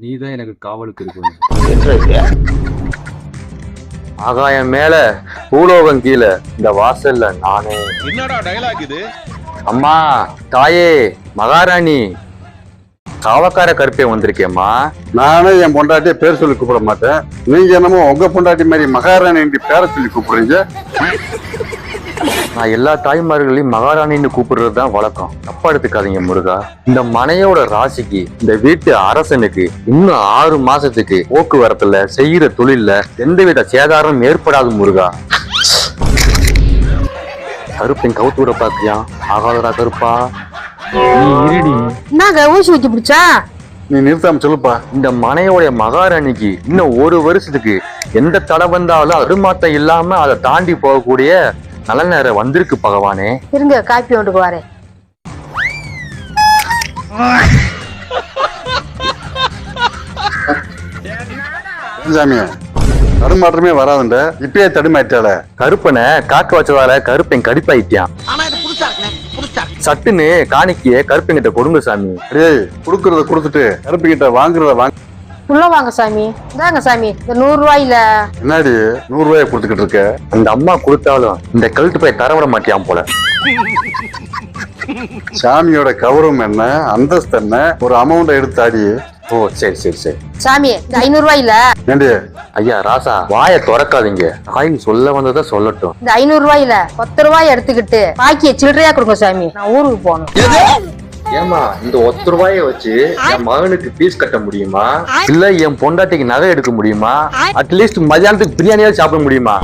நீதான் எனக்கு காவலுக்கு இருக்கணும். ஆகாயம் மேல பூலோகம் கீழே இந்த வாசல்ல நானே. என்னடா டயலாக் இது? அம்மா, தாயே, மகாராணி, காவக்கார கருப்பே வந்திருக்கேம்மா. நானே என் பொண்டாட்டிய பேர் சொல்லி கூப்பிட மாட்டேன். நீங்க என்னமோ உங்க பொண்டாட்டி மாதிரி மகாராணி பேரை சொல்லி கூப்பிடுறீங்க. நான் எல்லா தாய்மார்களையும் மகாராணின்னு கூப்பிடுறது தான் வழக்கம். தப்பா எடுத்துக்காதீங்க முருகா. இந்த மனையோட ராசிக்கு, இந்த வீட்டு அரசனுக்கு இன்னும் 6 மாசத்துக்கு போக்குவரத்துல செய்யற தொழில்ல எந்தவித சேதாரம் ஏற்படாது முருகா. கருப்பன் கவுத்து விட பாத்தியா? ஆகாதடா கருப்பா. நீ இருடி. என்னங்க ஊசி வச்சு பிடிச்சா? நீ நிறுத்தாம சொல்லுப்பா. இந்த மனையோட மகாராணிக்கு இன்னும் 1 வருஷத்துக்கு எந்த தடை வந்தாலும் அருமாத்தம் இல்லாம அதை தாண்டி போகக்கூடிய நல்ல நேரம் வந்திருக்கு பகவானே. இருங்க, காப்பி கொண்டு வரேன். சாமி, தடுமாற்றமே வராதுண்ட, இப்பயே தடுமாറ്റാள. கருப்பனை காக்க வச்சதால கருப்பன் கடிப்பாயிட்டான். சட்டுன்னு காணிக்கைய கருப்பங்கிட்ட கொடுங்க சாமி. டேய், குடுக்கறத கொடுத்துட்டு கருப்புகிட்ட வாங்குறத வாங்க. உள்ள வாங்க சாமி. இந்தாங்க சாமி, இந்த 100 ரூபாயில. என்னடி 100 ரூபாய் கொடுத்துக்கிட்டு இருக்க? அந்த அம்மா கொடுத்தாலும் இந்த கழுத்து போய் தர விட மாட்டியான் போல. சாமியோட கௌரவம் என்ன, அந்தஸ்து என்ன, ஒரு அமௌண்ட் எடுத்தாடி. ஓ சரி சரி சரி. சாமி, இந்த 500 ரூபாயில. ஏண்டி ஐயா ராசா, வாயை திறக்காதீங்க. தாய் சொல்ல வந்ததை சொல்லட்டும். இந்த 500 ரூபாயில 10 ரூபாய் எடுத்துக்கிட்டு பாக்கிய சில்லறையா கொடுங்க சாமி. நான் ஊருக்கு போகணும். ஏமா, இந்த 10 ரூபாயை வச்சு என் மகனுக்கு பீஸ் கட்ட முடியுமா? இல்ல என் பொண்டாட்டிக்கு நகை எடுக்க முடியுமா? அட்லீஸ்ட் மதியானத்துக்கு பிரியாணியாவது சாப்பிட முடியுமா?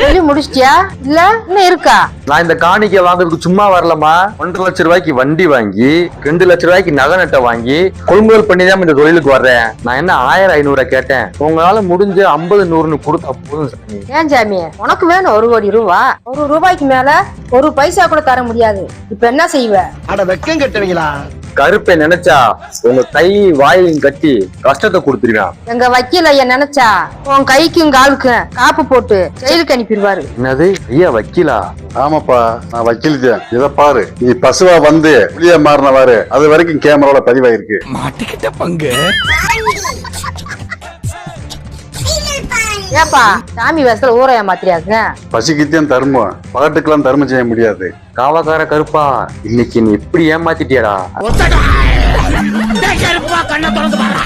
சொல்லி முடிச்சிட்டியா? இல்ல இன்னும் இருக்கா? நான் இந்த காணிக்கை வாங்குறதுக்கு சும்மா வரலமா. 1.5 லட்சம் ரூபாய்க்கு வண்டி வாங்கி 2 லட்சம் ரூபாய்க்கு நகை நட்டை வாங்கி கொள்முதல் பண்ணி தான் இந்த தொழிலுக்கு வர்றேன். நான் என்ன 1000-500 கேட்டேன். உங்களால முடிஞ்ச 50-100ன்னு கொடுத்தா போதும் சாமி. ஏன் சாமி, உனக்கு வேணும் 1 கோடி ரூபா? 1 ரூபாய்க்கு மேல 1 பைசா கூட தர முடியாது. இப்ப என்ன செய்வ? அட வெக்கம் கட்டுவீங்களா? கருப்பை நினைச்சா உங்க கை வாயும் கட்டி கஷ்டத்தை கொடுத்துருவேன். எங்க வக்கீல் ஐயா நினைச்சா உன் கைக்கும் காலுக்கும் காப்பு போட்டு ஜெயிலுக்கு அனுப்பிடுவாரு. என்னது ஐயா வக்கீலா? ஆமாப்பா, நான் வக்கீல்தான். இத பாரு, நீ பசுவா வந்து புளிய மாறினவாரு அது வரைக்கும் கேமரால பதிவாயிருக்கு. மாட்டிக்கிட்ட பங்கு. ஏப்பா, சாமி வேசத்துல ஊரை ஏமாத்திரியாங்க. பசிக்குத்தான் தர்மம், பகட்டுக்கெல்லாம் தர்மம் செய்ய முடியாது. காவக்கார கருப்பா, இன்னைக்கு நீ இப்படி ஏமாத்திட்டியடா. கருப்பா கண்ணை திறந்து பாரு.